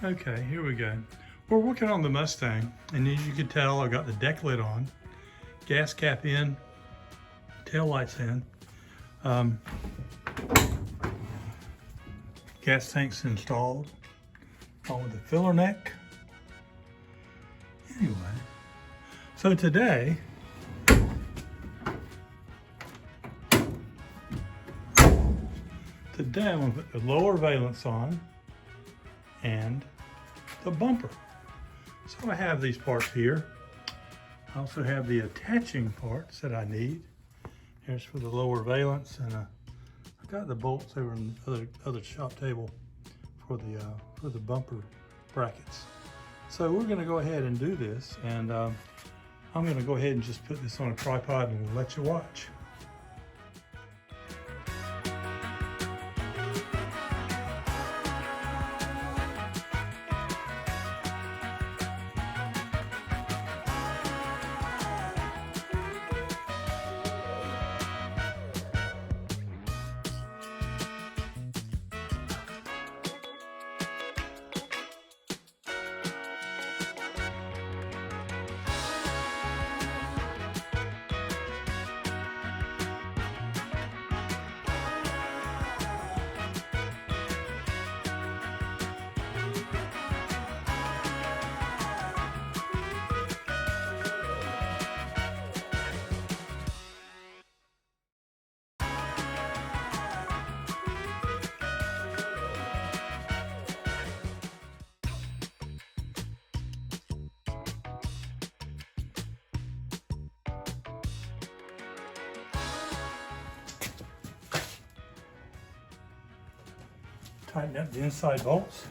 Okay, here we go. We're working on the Mustang, and as you can tell, I got the deck lid on, gas cap in, tail lights in, gas tanks installed, along with the filler neck. Anyway, so today, I'm gonna put the lower valence on and the bumper. So I have these parts here. I also have the attaching parts that I need. Here's for the lower valence, and I got the bolts over in the other shop table for the bumper brackets. So we're gonna go ahead and do this, and I'm gonna go ahead and just put this on a tripod and we'll let you watch. Tighten up the inside bolts.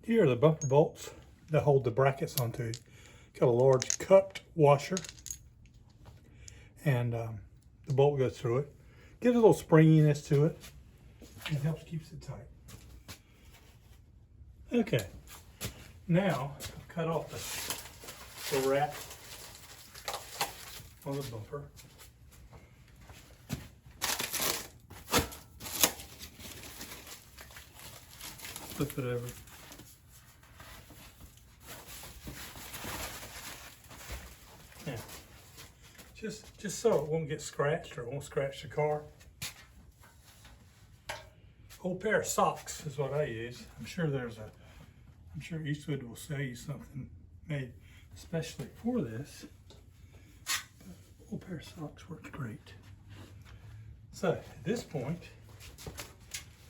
Here are the bumper bolts that hold the brackets onto it. Got a large cupped washer, and the bolt goes through it. Gives a little springiness to it, and helps keeps it tight. Okay, now I've cut off the wrap on the bumper. Flip it over. Yeah. Just so it won't get scratched or it won't scratch the car. Whole pair of socks is what I use. I'm sure Eastwood will sell you something made especially for this. But a whole pair of socks works great. So at this point,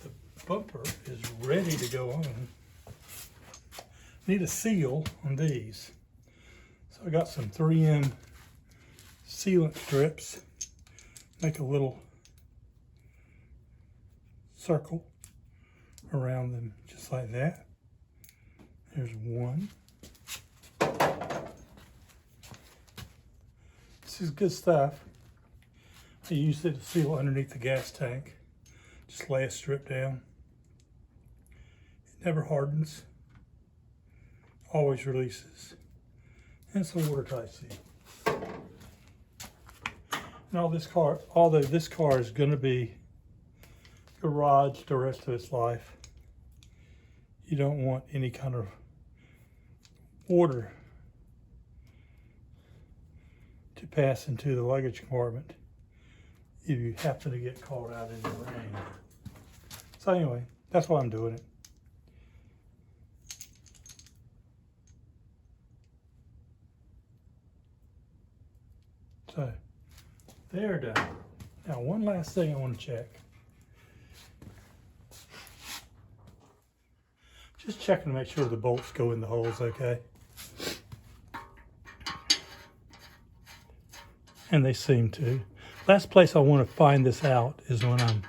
the bumper is ready to go on. Need a seal on these. So I got some 3M sealant strips. Make a little circle around them just like that. There's one. This is good stuff. I used it to seal underneath the gas tank. Just lay a strip down. It never hardens. Always releases. And it's a watertight seal. And although this car is going to be garaged the rest of its life, you don't want any kind of water to pass into the luggage compartment if you happen to get caught out in the rain. So anyway, that's why I'm doing it. So they're done. Now one last thing I want to check. Just checking to make sure the bolts go in the holes okay. And they seem to. Last place I want to find this out is when I'm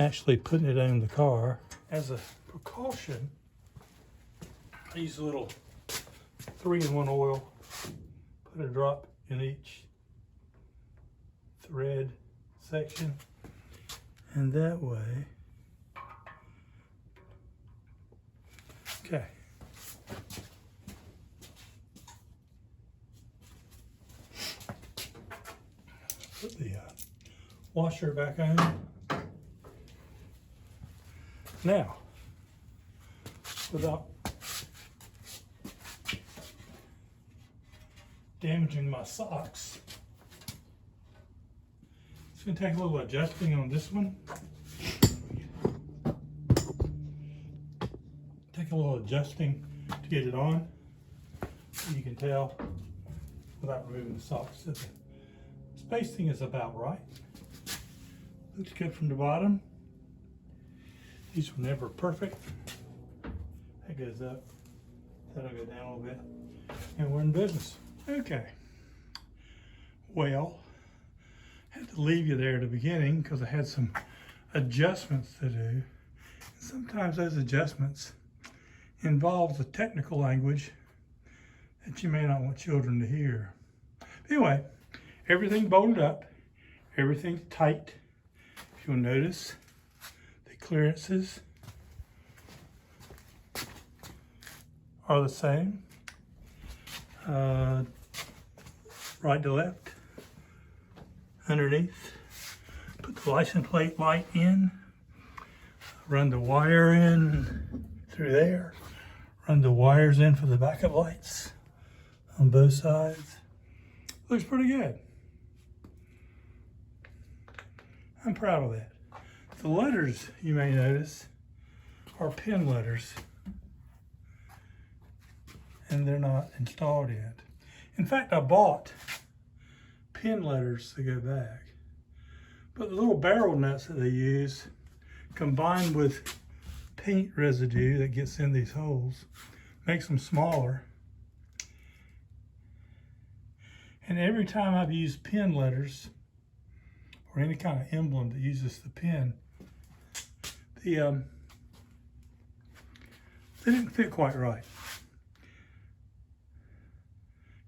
actually putting it in the car. As a precaution, I use a little 3-in-1 oil. Put a drop in each thread section. And that way, okay. Put the washer back on. Now, without damaging my socks, it's going to take a little adjusting on this one. Take a little adjusting to get it on. So you can tell without removing the socks that the spacing is about right. Looks good from the bottom. These were never perfect. That goes up. That'll go down a little bit. And we're in business. Okay. Well, I had to leave you there at the beginning because I had some adjustments to do. And sometimes those adjustments involve the technical language that you may not want children to hear. Anyway, everything bolted up, everything's tight. If you'll notice, the clearances are the same, right to left, underneath. Put the license plate light in, run the wire in through there, run the wires in for the backup lights on both sides. Looks pretty good. I'm proud of that. The letters, you may notice, are pin letters, and they're not installed yet. In fact, I bought pin letters to go back, but the little barrel nuts that they use, combined with paint residue that gets in these holes, makes them smaller. And every time I've used pin letters, or any kind of emblem that uses the pin, they didn't fit quite right.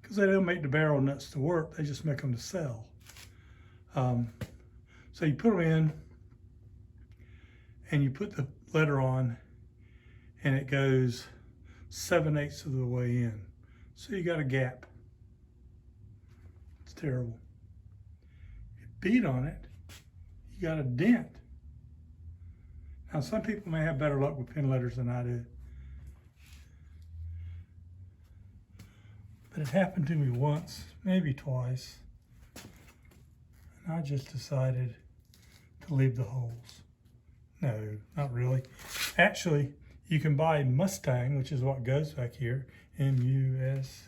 Because they don't make the barrel nuts to work, they just make them to sell. So you put them in, and you put the letter on, and it goes 7/8 of the way in. So you got a gap. It's terrible. You beat on it, you got a dent. Now some people may have better luck with pin letters than I do. But it happened to me once, maybe twice. And I just decided to leave the holes. No, not really. Actually, you can buy Mustang, which is what goes back here, M-U-S-T-A-N-G.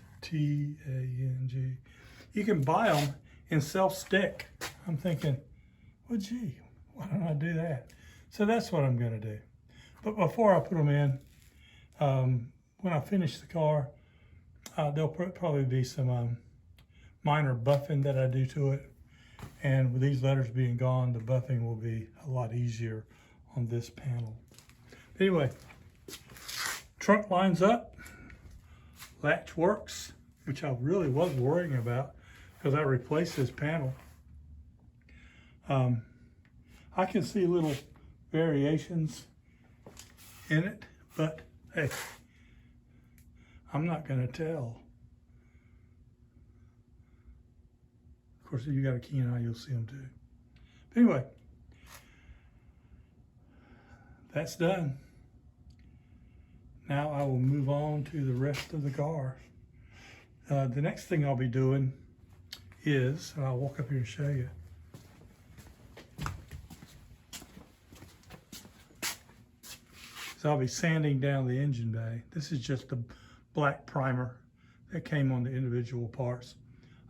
You can buy them in self-stick. I'm thinking, well, gee, why don't I do that? So that's what I'm gonna do. But before I put them in, when I finish the car, there'll probably be some minor buffing that I do to it. And with these letters being gone, the buffing will be a lot easier on this panel. Anyway, trunk lines up, latch works, which I really was worrying about because I replaced this panel. I can see little variations in it, but hey, I'm not gonna tell. Of course, if you got a keen eye, you'll see them too. But anyway, that's done. Now I will move on to the rest of the car. The next thing I'll be doing is, and I'll walk up here and show you. So I'll be sanding down the engine bay. This is just the black primer that came on the individual parts.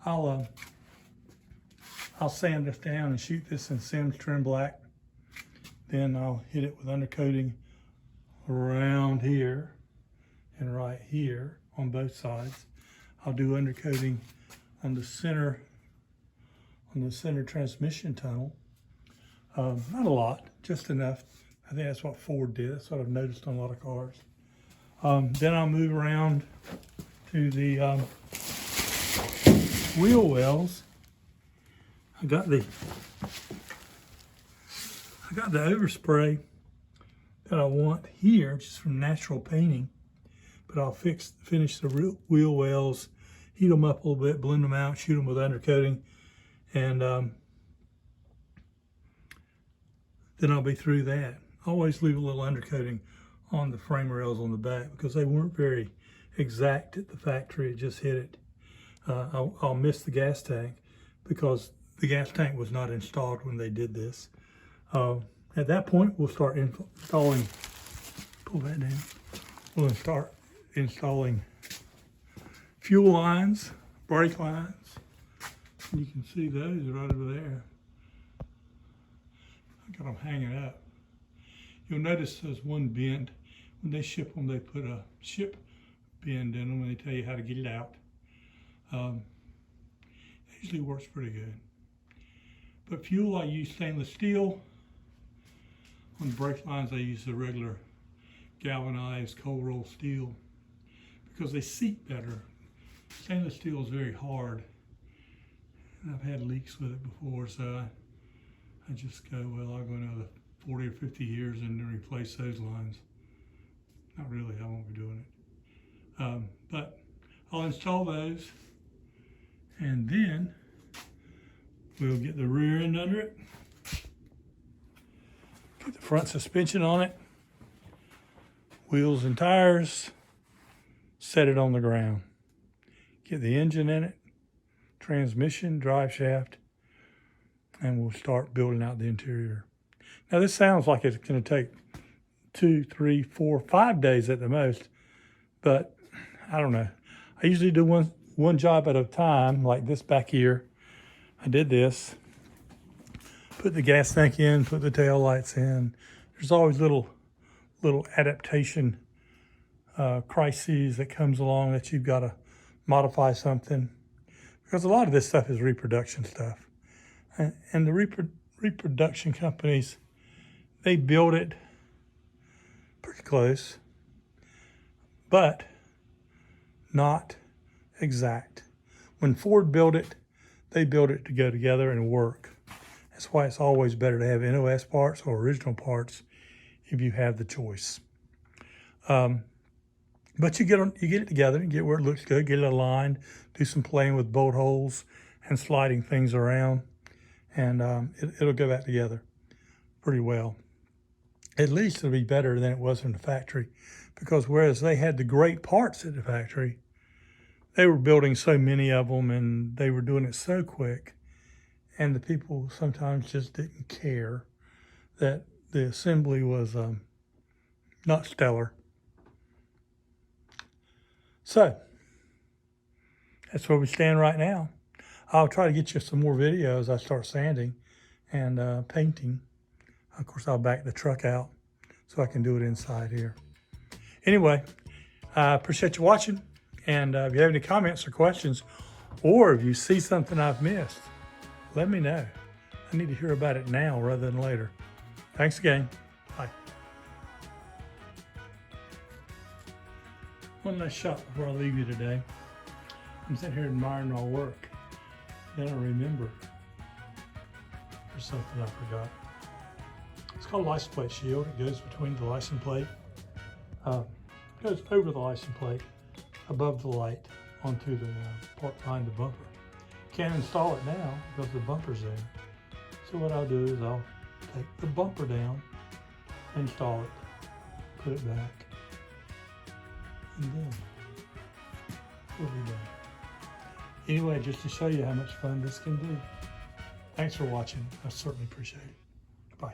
I'll I'll sand this down and shoot this in Sims trim black. Then I'll hit it with undercoating around here and right here on both sides. I'll do undercoating on the center transmission tunnel. Not a lot, just enough. I think that's what Ford did. That's what I've noticed on a lot of cars. Then I'll move around to the wheel wells. I got the overspray that I want here, which is from Natural Painting. But I'll finish the wheel wells, heat them up a little bit, blend them out, shoot them with undercoating, and then I'll be through that. Always leave a little undercoating on the frame rails on the back because they weren't very exact at the factory. It just hit it. I'll miss the gas tank because the gas tank was not installed when they did this. At that point, we'll start installing, pull that down, we'll start installing fuel lines, brake lines. You can see those right over there. I got them hanging up. You'll notice there's one bend. When they ship them, they put a ship bend in them and they tell you how to get it out. It usually works pretty good. But fuel, I use stainless steel. On the brake lines, I use the regular galvanized cold roll steel because they seat better. Stainless steel is very hard. And I've had leaks with it before, so I just go, well, I'll go another 40 or 50 years and then replace those lines. Not really, I won't be doing it. But I'll install those and then we'll get the rear end under it, get the front suspension on it, wheels and tires, set it on the ground. Get the engine in it, transmission, drive shaft, and we'll start building out the interior. Now this sounds like it's going to take 2, 3, 4, 5 days at the most, but I don't know. I usually do one job at a time, like this back here. I did this, put the gas tank in, put the tail lights in. There's always little adaptation crises that comes along that you've got to modify something, because a lot of this stuff is reproduction stuff. And the reproduction companies, they build it pretty close, but not exact. When Ford built it, they built it to go together and work. That's why it's always better to have NOS parts or original parts if you have the choice. But you get it together and get where it looks good, get it aligned, do some playing with bolt holes and sliding things around, and it'll go back together pretty well. At least it'll be better than it was in the factory, because whereas they had the great parts at the factory, they were building so many of them and they were doing it so quick, and the people sometimes just didn't care that the assembly was not stellar. So that's where we stand right now. I'll try to get you some more videos. I start sanding and painting. Of course, I'll back the truck out so I can do it inside here. Anyway, I appreciate you watching. And if you have any comments or questions, or if you see something I've missed, let me know. I need to hear about it now rather than later. Thanks again. Bye. One last shot before I leave you today. I'm sitting here admiring my work. Then I remember there's something I forgot. It's called a license plate shield. It goes between the license plate, goes over the license plate, above the light, onto the part behind the bumper. Can't install it now because the bumper's there. So what I'll do is I'll take the bumper down, install it, put it back, and then we'll be done. Anyway, just to show you how much fun this can be. Thanks for watching. I certainly appreciate it. Bye.